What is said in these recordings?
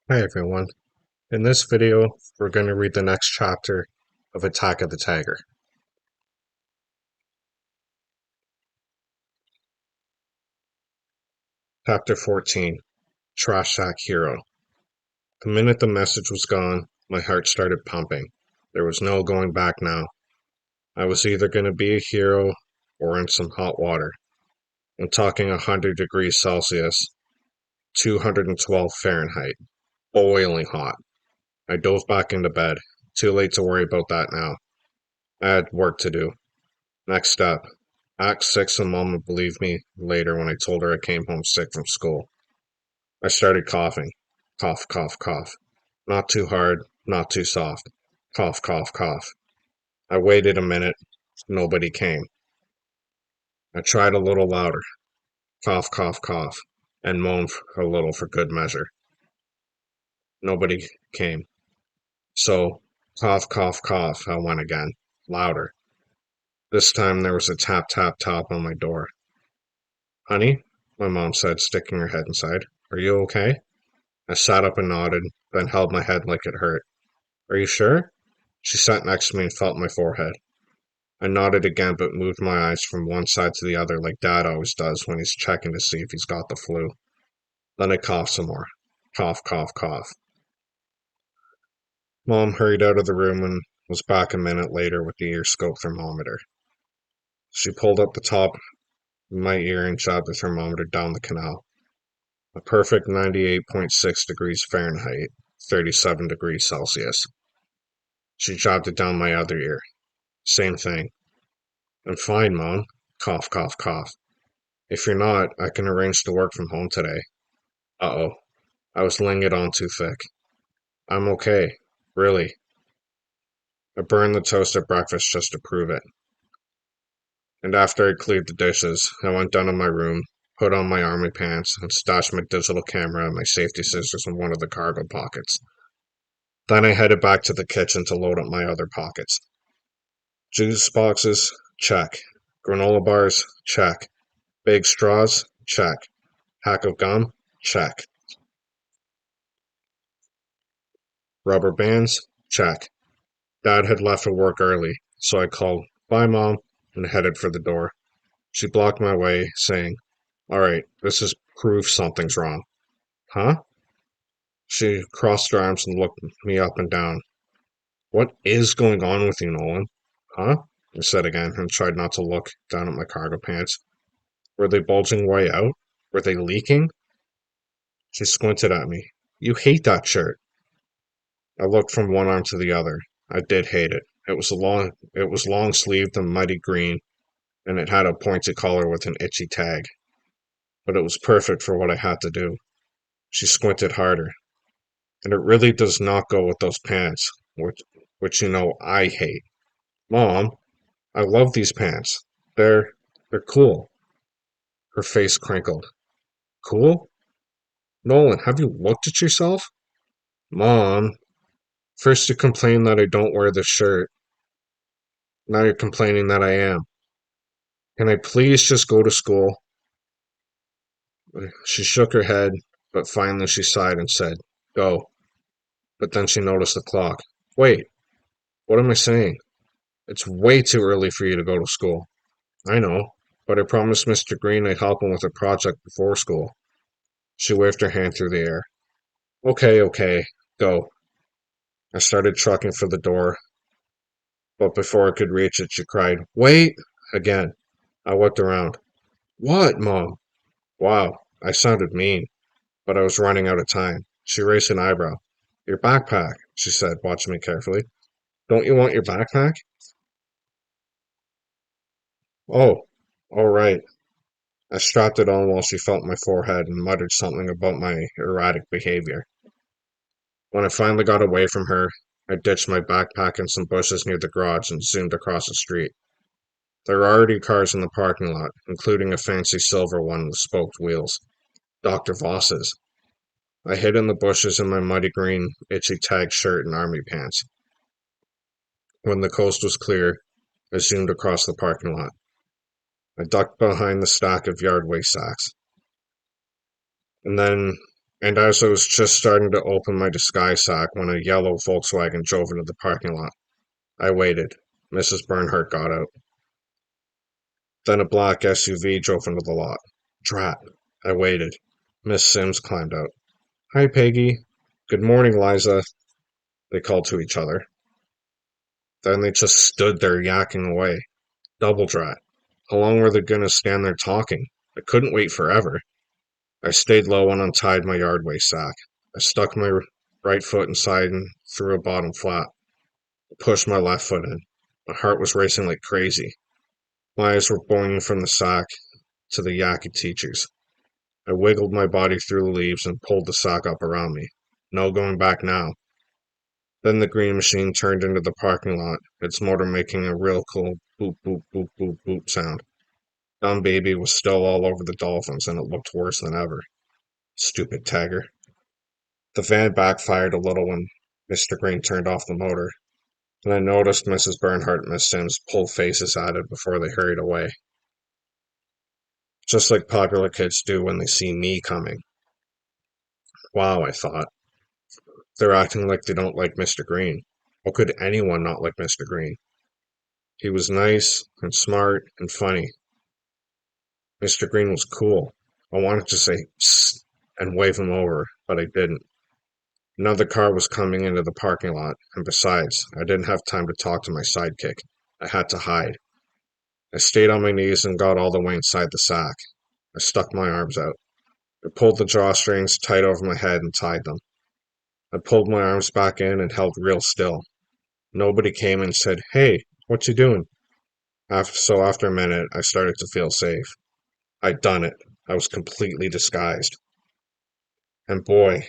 Hi everyone. In this video, we're going to read the next chapter of Attack of the Tiger. Chapter 14, Trash Sack Hero. The minute the message was gone, my heart started pumping. There was no going back now. I was either going to be a hero or in some hot water. I'm talking 100 degrees Celsius, 212 Fahrenheit, boiling hot. I dove back into bed. Too late to worry about that now. I had work to do. Next step. Act 6 and Mom would believe me later when I told her I came home sick from school. I started coughing. Cough, cough, cough. Not too hard, not too soft. Cough, cough, cough. I waited a minute. Nobody came. I tried a little louder. Cough, cough, cough. And moaned a little for good measure. Nobody came. So, cough, cough, cough, I went again. Louder. This time there was a tap, tap, tap on my door. Honey, my mom said, sticking her head inside. Are you okay? I sat up and nodded, then held my head like it hurt. Are you sure? She sat next to me and felt my forehead. I nodded again but moved my eyes from one side to the other like Dad always does when he's checking to see if he's got the flu. Then I coughed some more. Cough, cough, cough. Mom hurried out of the room and was back a minute later with the ear scope thermometer. She pulled up the top of my ear and jabbed the thermometer down the canal. A perfect 98.6 degrees Fahrenheit, 37 degrees Celsius. She jabbed it down my other ear. Same thing. I'm fine, Mom. Cough, cough, cough. If you're not, I can arrange to work from home today. Uh-oh. I was laying it on too thick. I'm okay. Really. I burned the toast at breakfast just to prove it. And after I cleared the dishes, I went down to my room, put on my army pants, and stashed my digital camera and my safety scissors in one of the cargo pockets. Then I headed back to the kitchen to load up my other pockets. Juice boxes? Check. Granola bars? Check. Big straws? Check. Pack of gum? Check. Rubber bands? Check. Dad had left for work early, so I called, Bye, Mom, and headed for the door. She blocked my way, saying, All right, this is proof something's wrong. Huh? She crossed her arms and looked me up and down. What is going on with you, Nolan? Huh? I said again and tried not to look down at my cargo pants. Were they bulging way out? Were they leaking? She squinted at me. You hate that shirt. I looked from one arm to the other. I did hate it. It was long sleeved and muddy green, and it had a pointed collar with an itchy tag. But it was perfect for what I had to do. She squinted harder. And it really does not go with those pants, which you know I hate. Mom, I love these pants. They're cool. Her face crinkled. Cool? Nolan, have you looked at yourself? Mom, first you complain that I don't wear this shirt. Now you're complaining that I am. Can I please just go to school? She shook her head, but finally she sighed and said, Go. But then she noticed the clock. Wait, what am I saying? It's way too early for you to go to school. I know, but I promised Mr. Green I'd help him with a project before school. She waved her hand through the air. Okay, okay, go. I started trucking for the door, but before I could reach it, she cried, Wait! Again. I looked around. What, Mom? Wow, I sounded mean, but I was running out of time. She raised an eyebrow. Your backpack, she said, watching me carefully. Don't you want your backpack? Oh, all right. I strapped it on while she felt my forehead and muttered something about my erratic behavior. When I finally got away from her, I ditched my backpack in some bushes near the garage and zoomed across the street. There were already cars in the parking lot, including a fancy silver one with spoked wheels. Dr. Voss's. I hid in the bushes in my muddy green, itchy tag shirt and army pants. When the coast was clear, I zoomed across the parking lot. I ducked behind the stack of yard waste sacks. And then And as I was just starting to open my disguise sack when a yellow Volkswagen drove into the parking lot, I waited. Mrs. Bernhardt got out. Then a black SUV drove into the lot. Drat. I waited. Miss Sims climbed out. Hi, Peggy. Good morning, Liza, they called to each other. Then they just stood there yakking away. Double drat. How long were they gonna stand there talking? I couldn't wait forever. I stayed low and untied my yard waste sack. I stuck my right foot inside and threw a bottom flat. I pushed my left foot in. My heart was racing like crazy. My eyes were boiling from the sack to the yacky teachers. I wiggled my body through the leaves and pulled the sack up around me. No going back now. Then the green machine turned into the parking lot, its motor making a real cool boop boop boop boop boop sound. Dumb baby was still all over the dolphins and it looked worse than ever. Stupid tagger. The van backfired a little when Mr. Green turned off the motor, and I noticed Mrs. Bernhardt and Miss Sims pulled faces at it before they hurried away. Just like popular kids do when they see me coming. Wow, I thought. They're acting like they don't like Mr. Green. How could anyone not like Mr. Green? He was nice and smart and funny. Mr. Green was cool. I wanted to say psst and wave him over, but I didn't. Another car was coming into the parking lot, and besides, I didn't have time to talk to my sidekick. I had to hide. I stayed on my knees and got all the way inside the sack. I stuck my arms out. I pulled the drawstrings tight over my head and tied them. I pulled my arms back in and held real still. Nobody came and said, "Hey, what you doing?" After a minute, I started to feel safe. I'd done it. I was completely disguised. And boy,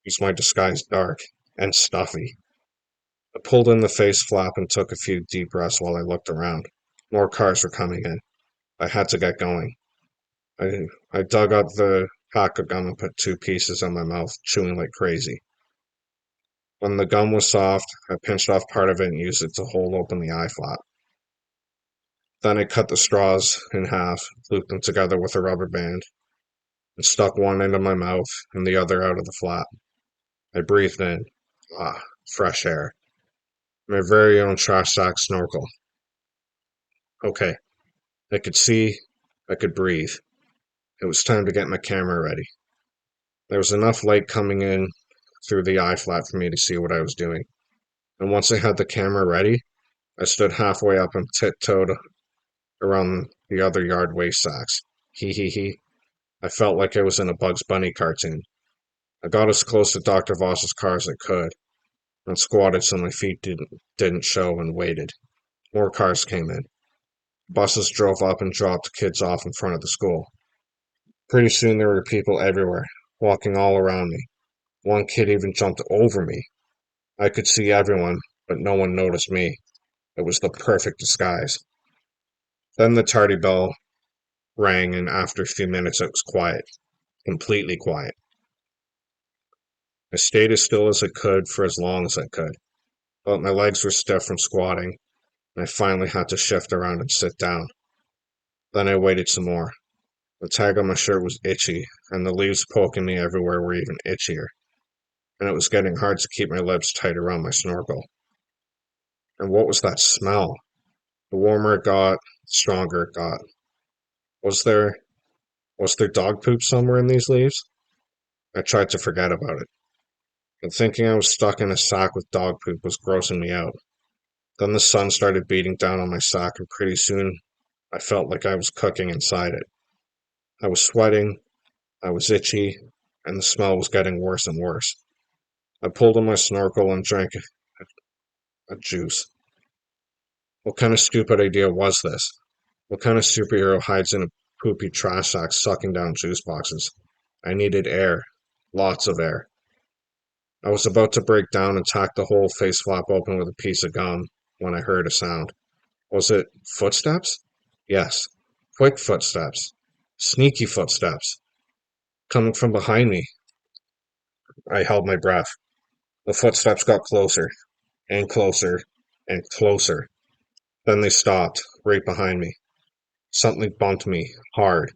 was my disguise dark and stuffy. I pulled in the face flap and took a few deep breaths while I looked around. More cars were coming in. I had to get going. I dug up the pack of gum and put two pieces in my mouth, chewing like crazy. When the gum was soft, I pinched off part of it and used it to hold open the eye flap. Then I cut the straws in half, looped them together with a rubber band, and stuck one into my mouth and the other out of the flap. I breathed in. Ah, fresh air. My very own trash sack snorkel. Okay, I could see, I could breathe. It was time to get my camera ready. There was enough light coming in through the eye flap for me to see what I was doing. And once I had the camera ready, I stood halfway up and tiptoed around the other yard waste sacks. Hee hee hee. I felt like I was in a Bugs Bunny cartoon. I got as close to Dr. Voss's car as I could, and squatted so my feet didn't show and waited. More cars came in. Buses drove up and dropped kids off in front of the school. Pretty soon there were people everywhere, walking all around me. One kid even jumped over me. I could see everyone, but no one noticed me. It was the perfect disguise. Then the tardy bell rang, and after a few minutes it was quiet. Completely quiet. I stayed as still as I could for as long as I could, but my legs were stiff from squatting, and I finally had to shift around and sit down. Then I waited some more. The tag on my shirt was itchy, and the leaves poking me everywhere were even itchier, and it was getting hard to keep my lips tight around my snorkel. And what was that smell? The warmer it got, the stronger it got. Was there was there dog poop somewhere in these leaves? I tried to forget about it, and thinking I was stuck in a sack with dog poop was grossing me out. Then the sun started beating down on my sack, and pretty soon I felt like I was cooking inside it. I was sweating, I was itchy, and the smell was getting worse and worse. I pulled on my snorkel and drank a juice. What kind of stupid idea was this? What kind of superhero hides in a poopy trash sack sucking down juice boxes? I needed air. Lots of air. I was about to break down and tack the whole face flap open with a piece of gum when I heard a sound. Was it footsteps? Yes. Quick footsteps. Sneaky footsteps. Coming from behind me. I held my breath. The footsteps got closer, and closer, and closer. Then they stopped, right behind me. Something bumped me, hard,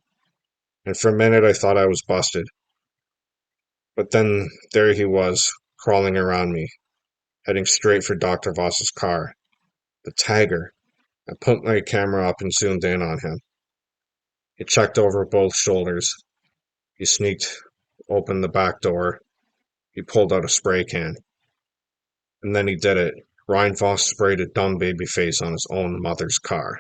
and for a minute I thought I was busted. But then there he was, crawling around me, heading straight for Dr. Voss's car. The tagger. I put my camera up and zoomed in on him. He checked over both shoulders. He sneaked open the back door. He pulled out a spray can. And then he did it. Ryan Voss sprayed a dumb baby face on his own mother's car.